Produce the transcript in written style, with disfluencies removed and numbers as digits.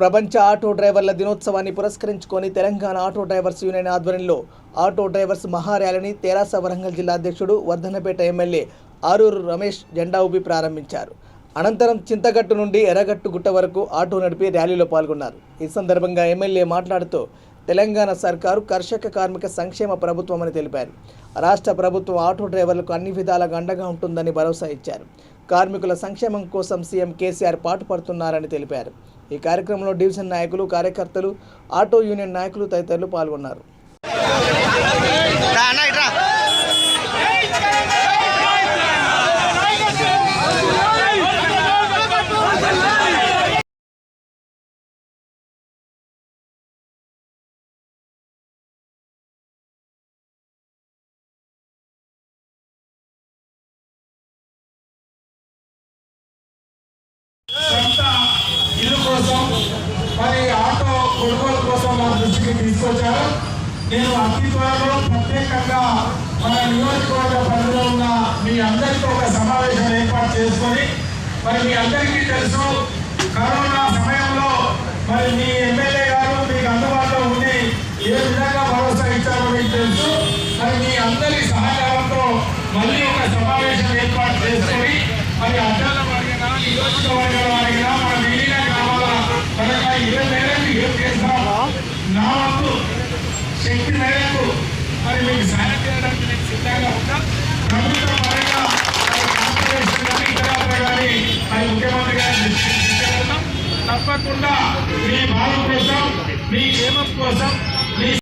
ప్రపంచ ఆటో డ్రైవర్ల దినోత్సవాన్ని పురస్కరించుకొని తెలంగాణ ఆటో డ్రైవర్స్ యూనియన్ ఆధ్వర్యంలో ఆటో డ్రైవర్స్ మహార్యాలీని తెరాస వరంగల్ జిల్లా అధ్యక్షుడు వర్ధన్నపేట ఎమ్మెల్యే ఆరూరు రమేష్ జెండా ఊపి ప్రారంభించారు. అనంతరం చింతగట్టు నుండి ఎర్రగట్టు గుట్ట వరకు ఆటో నడిపి ర్యాలీలో పాల్గొన్నారు. ఈ సందర్భంగా ఎమ్మెల్యే మాట్లాడుతూ తెలంగాణ సర్కారు కర్షక కార్మిక సంక్షేమ ప్రభుత్వమని తెలిపారు. రాష్ట్ర ప్రభుత్వం ఆటో డ్రైవర్లకు అన్ని విధాలుగా అండగా ఉంటుందని భరోసా ఇచ్చారు. కార్మికుల సంక్షేమం కోసం సీఎం కేసీఆర్ పాటుపడుతున్నారని తెలిపారు. ఈ కార్యక్రమంలో డివిజన్ నాయకులు, కార్యకర్తలు, ఆటో యూనియన్ నాయకులు తదితరులు పాల్గొన్నారు. ఇల్లు కోసం మరి ఆటో కొనుగోలు కోసం మా దృష్టికి తీసుకొచ్చారు. నేను అతి త్వరలో ప్రత్యేకంగా మన నియోజకవర్గ పరిధిలో ఉన్న మీ అందరితో ఒక సమావేశం ఏర్పాటు చేసుకొని మరి మీ అందరికీ తెలుసు కరోనా సమయంలో మరి మీ ఎమ్మెల్యే గారు మీకు అందుబాటులో ఉండి ఏ విధంగా భరోసా ఇచ్చారో మీకు తెలుసు. మరి మీ అందరి సహకారంతో మళ్ళీ ఒక సమావేశం ఏర్పాటు చేసుకొని మరి అడ్డాల వారిగా నియోజకవర్గాల వారిగా మన మిగిలిన గ్రామాల పరంగా ఏ మేరకు ఏం చేస్తామో నా వంతు శక్తి మేరకు మరి మీకు సాయం చేయడానికి నేను సిద్ధంగా ఉంటాం. ప్రభుత్వ పరంగా కార్పొరేషన్ కానీ ఇతర కానీ మరి ముఖ్యమంత్రి గారిని తప్పకుండా మీ బాధ కోసం మీ క్షేమం కోసం